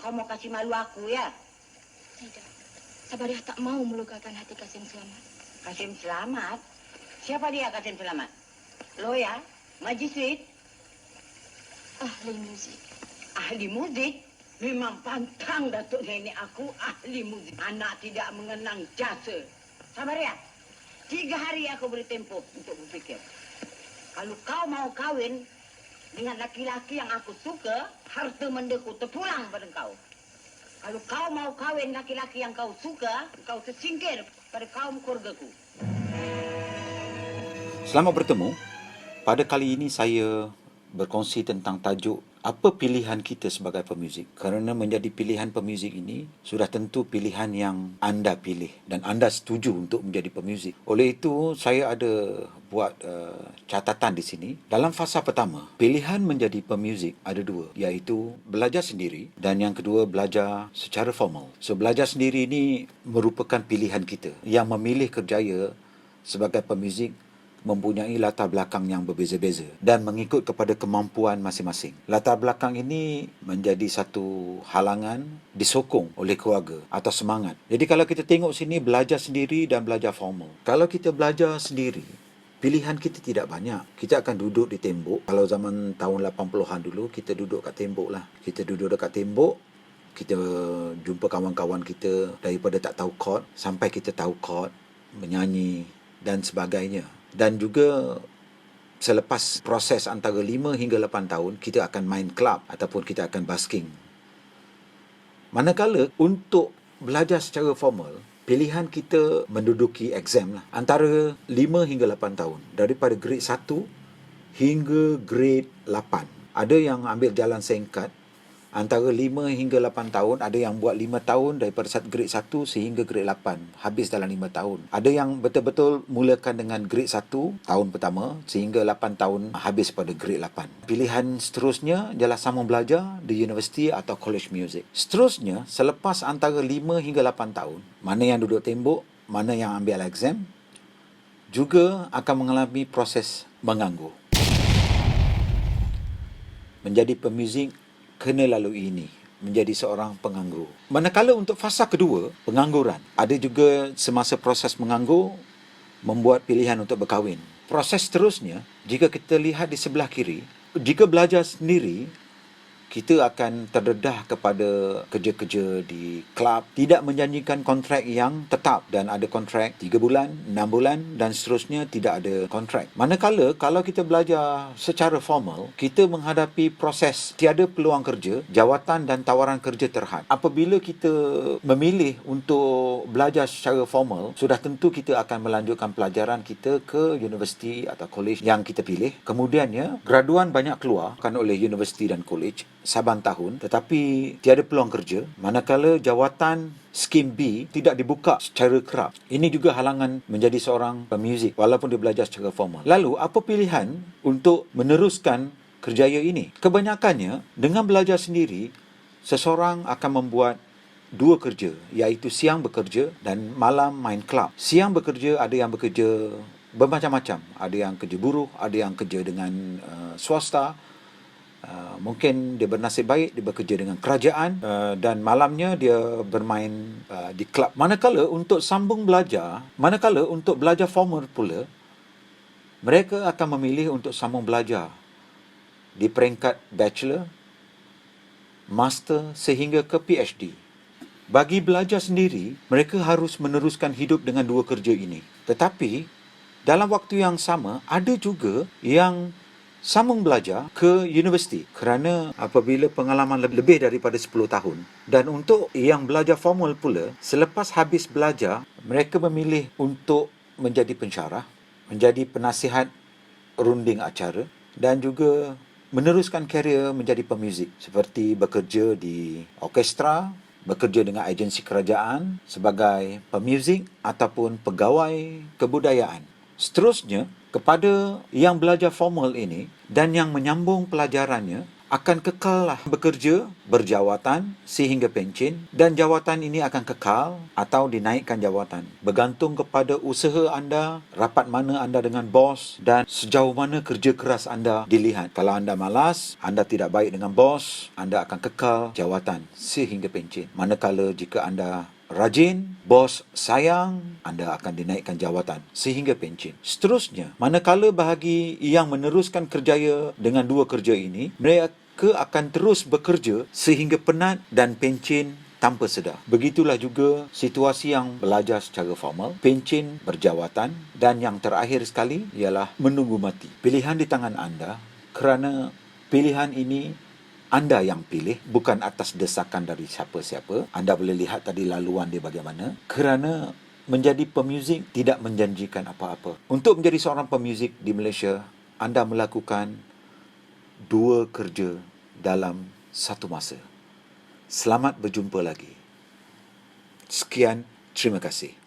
Kau mau kasih malu aku ya? Tidak. Sabariah tak mau melukakan hati Kasim Selamat. Kasim Selamat? Siapa dia Kasim Selamat? Lawyer? Magistrate? Ahli muzik. Ahli muzik? Memang pantang Datuk Nenek aku ahli muzik. Anak tidak mengenang jasa. Sabar ya. 3 hari aku beri tempoh untuk berfikir. Kalau kau mau kahwin dengan laki-laki yang aku suka, harta mendeku terpulang pada kau. Kalau kau mau kahwin laki-laki yang kau suka, kau tersingkir pada kaum keluargaku. Selamat bertemu. Pada kali ini saya berkongsi tentang tajuk apa pilihan kita sebagai pemuzik. Kerana menjadi pilihan pemuzik ini sudah tentu pilihan yang anda pilih dan anda setuju untuk menjadi pemuzik. Oleh itu saya ada buat catatan di sini. Dalam fasa pertama, pilihan menjadi pemuzik ada 2, iaitu belajar sendiri dan yang kedua belajar secara formal. So belajar sendiri ini merupakan pilihan kita yang memilih kerjaya sebagai pemuzik mempunyai latar belakang yang berbeza-beza dan mengikut kepada kemampuan masing-masing. Latar belakang ini menjadi satu halangan disokong oleh keluarga atau semangat. Jadi kalau kita tengok sini belajar sendiri dan belajar formal. Kalau kita belajar sendiri, pilihan kita tidak banyak. Kita akan duduk di tembok. Kalau zaman tahun 80-an dulu, kita duduk kat tembok lah. Kita duduk dekat tembok, kita jumpa kawan-kawan kita daripada tak tahu chord sampai kita tahu chord, menyanyi dan sebagainya. Dan juga selepas proses antara 5 hingga 8 tahun, kita akan main club ataupun kita akan busking. Manakala untuk belajar secara formal, pilihan kita menduduki exam lah. Antara 5 hingga 8 tahun. Daripada grade 1 hingga grade 8. Ada yang ambil jalan singkat. Antara 5 hingga 8 tahun, ada yang buat 5 tahun daripada grade 1 sehingga grade 8. Habis dalam 5 tahun. Ada yang betul-betul mulakan dengan grade 1 tahun pertama sehingga 8 tahun habis pada grade 8. Pilihan seterusnya ialah sambung belajar di universiti atau college music. Seterusnya, selepas antara 5 hingga 8 tahun, mana yang duduk tembok, mana yang ambil exam, juga akan mengalami proses menganggur. Menjadi pemuzik kena lalui ini, menjadi seorang penganggur. Manakala untuk fasa kedua, pengangguran, ada juga semasa proses menganggur, membuat pilihan untuk berkahwin. Proses seterusnya, jika kita lihat di sebelah kiri, jika belajar sendiri, kita akan terdedah kepada kerja-kerja di kelab, tidak menjanjikan kontrak yang tetap dan ada kontrak 3 bulan, 6 bulan dan seterusnya tidak ada kontrak. Manakala kalau kita belajar secara formal, kita menghadapi proses tiada peluang kerja, jawatan dan tawaran kerja terhad. Apabila kita memilih untuk belajar secara formal, sudah tentu kita akan melanjutkan pelajaran kita ke universiti atau college yang kita pilih. Kemudiannya, graduan banyak keluar kan oleh universiti dan college saban tahun, tetapi tiada peluang kerja, manakala jawatan skim B tidak dibuka secara kerap. Ini juga halangan menjadi seorang pemuzik walaupun dia belajar secara formal. Lalu, apa pilihan untuk meneruskan kerjaya ini? Kebanyakannya, dengan belajar sendiri, seseorang akan membuat 2 kerja, iaitu siang bekerja dan malam main kelab. Siang bekerja, ada yang bekerja bermacam-macam. Ada yang kerja buruh, ada yang kerja dengan swasta. Mungkin dia bernasib baik, dia bekerja dengan kerajaan dan malamnya dia bermain di kelab. Manakala untuk sambung belajar, manakala untuk belajar formal pula, mereka akan memilih untuk sambung belajar di peringkat bachelor, master sehingga ke PhD. Bagi belajar sendiri, mereka harus meneruskan hidup dengan 2 kerja ini. Tetapi dalam waktu yang sama, ada juga yang sambung belajar ke universiti kerana apabila pengalaman lebih daripada 10 tahun. Dan untuk yang belajar formal pula, selepas habis belajar, mereka memilih untuk menjadi pensyarah, menjadi penasihat runding acara dan juga meneruskan karier menjadi pemuzik seperti bekerja di orkestra, bekerja dengan agensi kerajaan sebagai pemuzik ataupun pegawai kebudayaan. Seterusnya, kepada yang belajar formal ini dan yang menyambung pelajarannya, akan kekallah bekerja berjawatan sehingga pencen, dan jawatan ini akan kekal atau dinaikkan jawatan bergantung kepada usaha anda, rapat mana anda dengan bos dan sejauh mana kerja keras anda dilihat. Kalau anda malas, anda tidak baik dengan bos, anda akan kekal jawatan sehingga pencen. Manakala jika anda rajin, bos sayang, anda akan dinaikkan jawatan sehingga pencen. Seterusnya, manakala bahagi yang meneruskan kerjaya dengan dua kerja ini, mereka akan terus bekerja sehingga penat dan pencen tanpa sedar. Begitulah juga situasi yang belajar secara formal, pencen berjawatan, dan yang terakhir sekali ialah menunggu mati. Pilihan di tangan anda, kerana pilihan ini anda yang pilih, bukan atas desakan dari siapa-siapa. Anda boleh lihat tadi laluan dia bagaimana. Kerana menjadi pemuzik tidak menjanjikan apa-apa. Untuk menjadi seorang pemuzik di Malaysia, anda melakukan dua kerja dalam satu masa. Selamat berjumpa lagi. Sekian, terima kasih.